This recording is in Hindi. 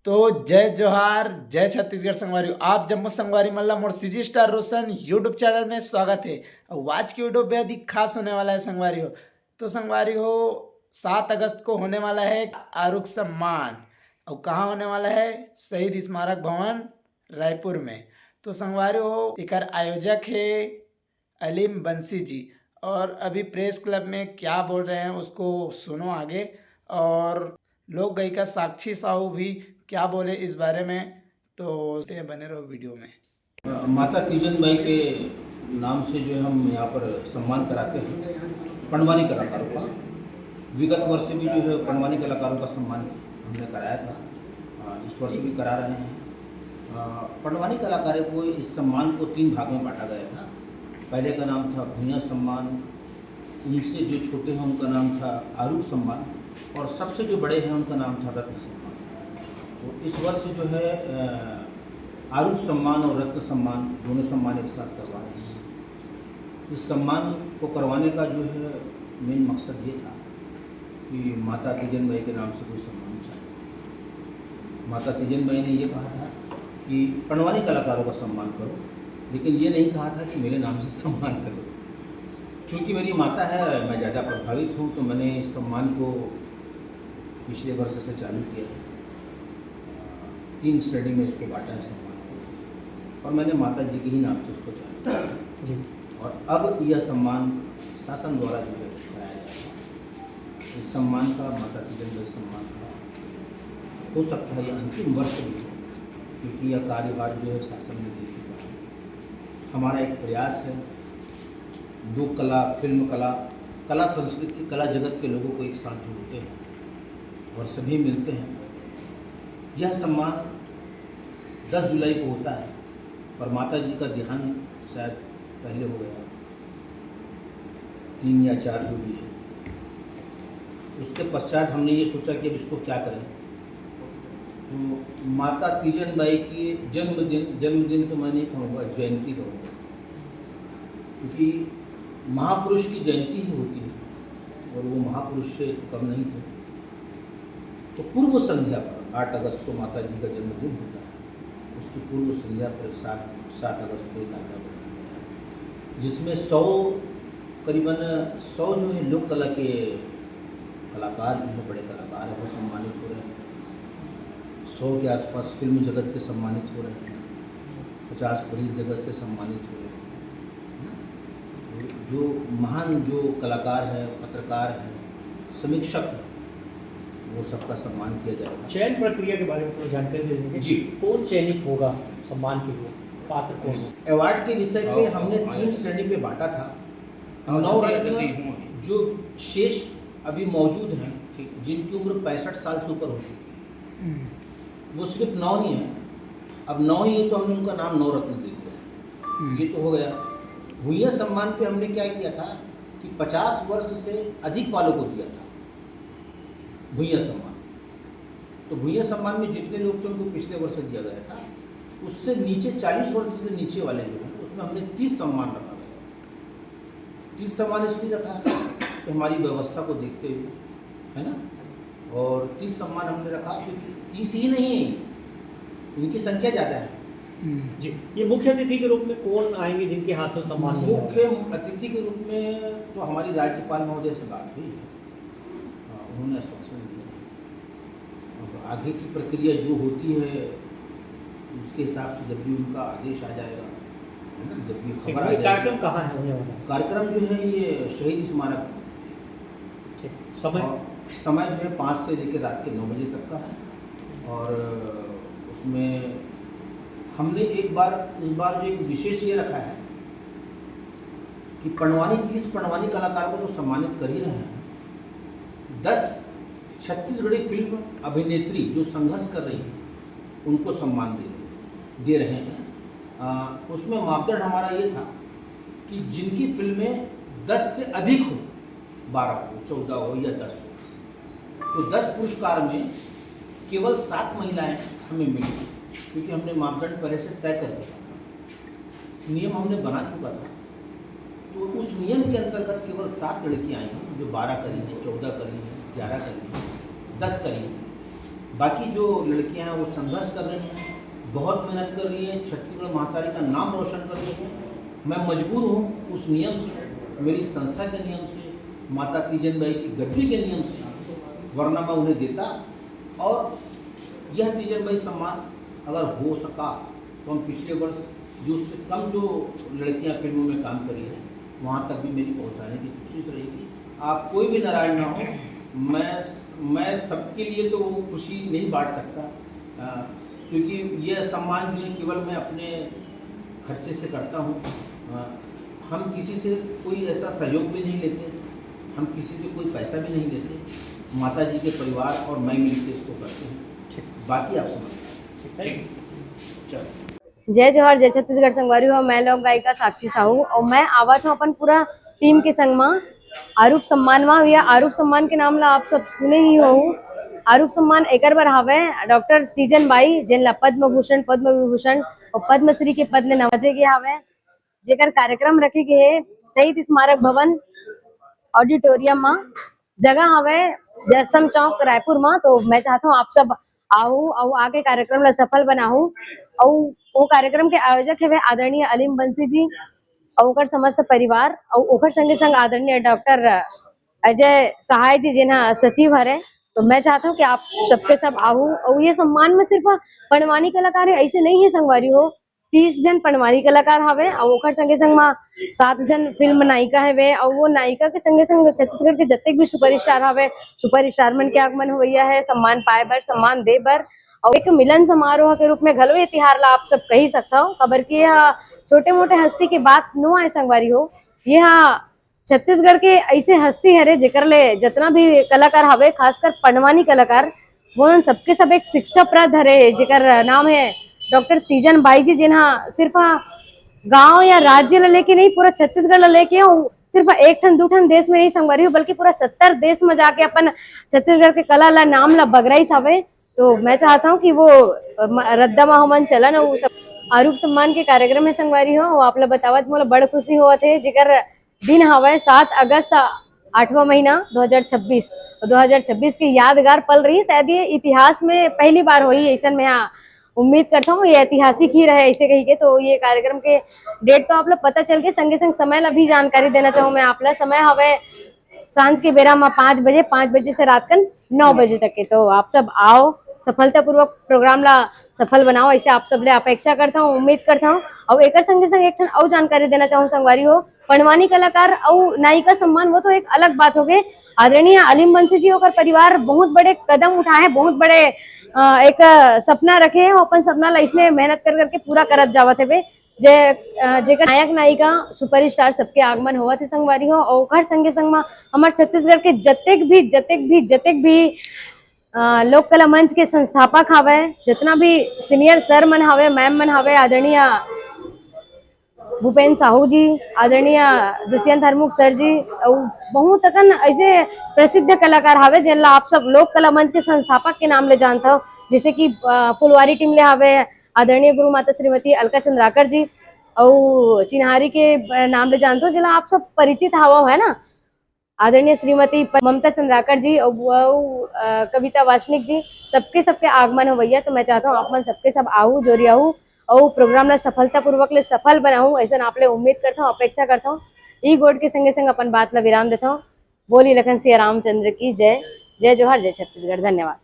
तो जय जोहार, जय छत्तीसगढ़ संगवारी। आप जम्मू संगवारी मल्ला मोड़ सीजी स्टार रोशन यूट्यूब चैनल में स्वागत है। और आज की वीडियो बेहद ही खास होने वाला है संगवारी हो। तो संगवारी हो 7 अगस्त को होने वाला है आरुख सम्मान। और कहाँ होने वाला है? शहीद स्मारक भवन रायपुर में। तो संगवारी हो एकर आयोजक है अलीम बंसी जी। और अभी प्रेस क्लब में क्या बोल रहे हैं उसको सुनो आगे। और लोक गायिका साक्षी साहू भी क्या बोले इस बारे में, तो बने रहो वीडियो में। माता तीजन बाई के नाम से जो है हम यहाँ पर सम्मान कराते हैं पणवानी कलाकारों का। विगत वर्ष भी जो है पणवानी कलाकारों का सम्मान हमने कराया था, इस वर्ष भी करा रहे हैं। पणवानी कलाकारों को इस सम्मान को 3 भाग में बांटा गया था। पहले का नाम था भूया सम्मान, उनसे जो छोटे हैं उनका नाम था आरुख सम्मान, और सबसे जो बड़े हैं उनका नाम था रत्न सम्मान। तो इस वर्ष जो है आरुख सम्मान और रत्न सम्मान दोनों सम्मान एक साथ करवा रहे हैं। इस सम्मान को करवाने का जो है मेन मकसद ये था कि माता तीजन बाई के नाम से कोई सम्मान चाहिए। माता तीजन बाई ने ये कहा था कि पणवानी कलाकारों का सम्मान करो, लेकिन ये नहीं कहा था कि मेरे नाम से सम्मान करो। चूँकि मेरी माता है, मैं ज़्यादा प्रभावित हूँ, तो मैंने इस सम्मान को पिछले वर्ष से चालू किया है। 3 श्रेणी में इसको बांटा है सम्मान को, और मैंने माता जी के ही नाम से उसको चालू किया जी। और अब यह सम्मान शासन द्वारा जो है कराया जाएगा। इस सम्मान का, माता तीजन बाई सम्मान का, हो सकता है यह अंतिम वर्ष भी हो, क्योंकि यह कार्यभार जो है शासन ने दे चुका है। हमारा एक प्रयास है लोक कला, फिल्म कला, कला संस्कृति, कला जगत के लोगों को एक साथ जोड़ते हैं और सभी मिलते हैं। यह सम्मान 10 जुलाई को होता है, पर माता जी का देहांत शायद पहले हो गया, 3 या 4 जो भी है। उसके पश्चात हमने ये सोचा कि अब इसको क्या करें। तो माता तीजन बाई की जन्मदिन तो मैं नहीं कहूँगा, जयंती कहूँगा, क्योंकि महापुरुष की जयंती ही होती है और वो महापुरुष से कम नहीं थे। तो पूर्व संध्या पर 8 अगस्त को माता जी का जन्मदिन होता है। उसकी पूर्व संध्या पर 7 अगस्त को एक नाटक बनाया गया, जिसमें करीबन 100 जो है लोक कला के कलाकार जो है, बड़े कलाकार हैं, वो सम्मानित हो रहे हैं। 100 के आसपास फिल्म जगत के सम्मानित हो रहे हैं, 50-50 जगत से सम्मानित हो रहे हैं। जो महान जो कलाकार हैं, पत्रकार हैं, समीक्षक हैं, वो सबका सम्मान किया जाएगा। चयन प्रक्रिया के बारे में थोड़ी जानकारी दे देंगे जी। कौन चयनित होगा सम्मान के लिए, पात्र कौन होगा? अवार्ड के विषय पे हमने 3 श्रेणी पे बांटा था। 9 रत्न जो शेष अभी मौजूद हैं, जिनकी उम्र 65 साल से ऊपर हो चुकी है, वो सिर्फ 9 ही हैं। अब 9 ही है तो हमने उनका नाम 9 रत्न दे दिया। ये तो हो गया। भूया सम्मान पे हमने क्या किया था कि 50 वर्ष से अधिक वालों को दिया था भूया सम्मान। तो भूया सम्मान में जितने लोग थे उनको पिछले वर्ष दिया गया था। उससे नीचे 40 वर्ष से नीचे वाले जो हैं, उसमें हमने 30 सम्मान रखा गया। 30 सम्मान इसलिए रखा कि हमारी व्यवस्था को देखते हुए, है ना। और 30 सम्मान हमने रखा क्योंकि 30 ही नहीं है, इनकी संख्या ज़्यादा है जी। ये मुख्य अतिथि के रूप में कौन आएंगे जिनके हाथों सम्मान मिलेगा? मुख्य अतिथि के रूप में तो हमारी राज्यपाल महोदय से बात हुई है, उन्होंने आश्वासन दिया है। अब आगे की प्रक्रिया जो होती है उसके हिसाब से जब भी उनका आदेश आ जाएगा, है ना, जब भी खबर आ जाएगी। कार्यक्रम कहाँ है होने वाला? कार्यक्रम जो है ये शहीद स्मारक, समय जो है 5 से लेकर रात के 9 बजे तक का है। और उसमें हमने इस बार जो एक विशेष ये रखा है कि 30 पणवानी कलाकारों को तो सम्मानित कर ही रहे हैं। 10 छत्तीसगढ़ी फिल्म अभिनेत्री जो संघर्ष कर रही हैं उनको सम्मान दे रहे हैं। उसमें मापदंड हमारा ये था कि जिनकी फिल्में 10 से अधिक हो, 12 हो, 14 हो या 10 हो, तो 10 पुरस्कार में केवल 7 महिलाएं हमें मिली, क्योंकि हमने मापदंड पहले से तय कर चुका था, नियम हमने बना चुका था। तो उस नियम के अंतर्गत केवल 7 लड़कियाँ आई हैं जो 12 करी हैं, 14 करी हैं, 11 करी हैं, 10 करी हैं, बाकी जो लड़कियां हैं वो संघर्ष कर रही हैं, बहुत मेहनत कर रही हैं, छत्तीसगढ़ महातारी का नाम रोशन कर रही हैं। मैं मजबूर हूँ उस नियम से, मेरी संस्था के नियम से, माता तीजन बाई की गद्दी के नियम से, वरना मैं उन्हें देता। और यह तीजन बाई सम्मान अगर हो सका तो हम पिछले वर्ष जो उससे कम जो लड़कियां फिल्मों में काम करी हैं वहाँ तक भी मेरी पहुँचाने की कोशिश रहेगी। आप कोई भी नाराज ना हो, मैं सबके लिए तो वो खुशी नहीं बांट सकता, क्योंकि यह सम्मान जो है केवल मैं अपने खर्चे से करता हूँ। हम किसी से कोई ऐसा सहयोग भी नहीं लेते, हम किसी से कोई पैसा भी नहीं लेते, माता जी के परिवार और मैं मिलकर इसको करते हैं। बाकी आप समझते हैं। चलो, जय जवाहर जय छत्तीसगढ़ संगवारी हो। मैं लोक गायिका साक्षी साहू और मैं आवत हूँ अपन पूरा टीम के संग में आरुख सम्मान में। या आरुख सम्मान के नाम ला आप सब सुने ही हो। आरुख सम्मान एकर बर हवे डॉक्टर तीजन बाई जिन ला पद्म भूषण, पद्म विभूषण और पद्मश्री के पद ले नवाजे गए हवे, जेकर कार्यक्रम रखे गए है शहीद स्मारक भवन ऑडिटोरियम में। जगह हवे जयस्तंभ चौक रायपुर में। तो मैं चाहता हूँ आप सब आओ और आके कार्यक्रम ला सफल बनाऊ। और वो कार्यक्रम के आयोजक है आदरणीय अलीम बंसी जी और ओकर समस्त परिवार और ओकर संगे संग आदरणीय डॉक्टर अजय सहाय जी जिन्हा सचिव हरे। तो मैं चाहता हूँ कि आप सबके सब आओ। और ये सम्मान में सिर्फ पणवानी कलाकार है ऐसे नहीं है संगवारी हो। 30 जन पणवानी कलाकार हवे और ओकर संगे संग में 7 जन फिल्म नायिका है और वो नायिका के संगे संग छत्तीसगढ़ के जत्ते भी सुपरस्टार हवे, सुपरस्टार मन के आगमन होइया है सम्मान पाए बर, सम्मान दे बर। और एक मिलन समारोह के रूप में घलो ये तिहार ला आप सब कही सकता हो। खबर की यह छोटे मोटे हस्ती की बात नो आए संगवारी हो। यह छत्तीसगढ़ के ऐसे हस्ती हरे जेकर ले जितना भी कलाकार हवे खासकर पणवानी कलाकार वो सबके सब एक शिक्षाप्रद हरे, जेकर नाम है डॉक्टर तीजन बाई जी, जिन्हा सिर्फ गांव या राज्य ला लेके नहीं पूरा छत्तीसगढ़ ला लेके सिर्फ एक ठन दू ठन देश में नहीं संगवारी हो बल्कि पूरा 70 देश में जाके अपन छत्तीसगढ़ के कला ला नाम ला बगराइस हवे। तो मैं चाहता हूँ कि वो रद्दा माहमन चलन वो सब आरुख सम्मान के कार्यक्रम में संगवारी हो। आप ला बतावत मोला बड़ खुशी हुआ थे, जेकर दिन हवे 7 अगस्त 8वां महीना 2026। 2026 की यादगार पल रही, शायद ये इतिहास में पहली बार हुई ऐसा मैं उम्मीद करता हूँ ये ऐतिहासिक ही रहे ऐसे कही के। तो ये कार्यक्रम के डेट तो आप लोग पता चल के संगे संग समय ला भी जानकारी देना चाहूँ मैं आप ला। समय हवे सांझ के बेरा में 5 बजे से रात का 9 बजे तक के। तो आप सब आओ, सफलतापूर्वक प्रोग्राम ला सफल बनाओ ऐसे आप सब ले अपेक्षा करता हूँ, उम्मीद करता हूँ। और एक संगे संग एक और जानकारी देना चाहूँ संगवारी हो, पणवानी कलाकार और नायिका सम्मान वो तो एक अलग बात हो गई। आदरणीय अलीम बंसी जी और परिवार बहुत बड़े कदम उठाए, बहुत बड़े एक सपना रखे है। अपन सपना ला इसमें मेहनत कर करके पूरा करत जावत है जेकर नायक नायिका सुपरस्टार सबके आगमन हुआ थे संगवारी हो। और हर संगे संग में हमारे छत्तीसगढ़ के जतेक भी लोक कला मंच के संस्थापक हवे, जितना भी सीनियर सर मन हवे, मैम मन हवे, आदरणीय भूपेन साहू जी, आदरणीय दुष्यंत हरमुख सर जी और बहुत अकन ऐसे प्रसिद्ध कलाकार हवे जिनला आप सब लोक कला मंच के संस्थापक के नाम ले जानता हो। जैसे कि फुलवारी टीम ले हवे आदरणीय गुरु माता श्रीमती अलका चंद्राकर जी और चिन्हारी के नाम ले जानते हो जिला आप सब परिचित हवा है ना, आदरणीय श्रीमती ममता चंद्राकर जी और कविता वासनिक जी, सबके आगमन हो भैया। तो मैं चाहता हूँ आप मन सबके सब आओ, जोरी आओ और प्रोग्राम ला सफलतापूर्वक ले सफल बनाऊं ऐसा आप ले उम्मीद करता हूँ, अपेक्षा करता हूँ। ई गोड के संगे संग अपन बात ला विराम देता हूँ। बोली लखन सिया रामचंद्र की जय। जय जोहार, जय छत्तीसगढ़। धन्यवाद।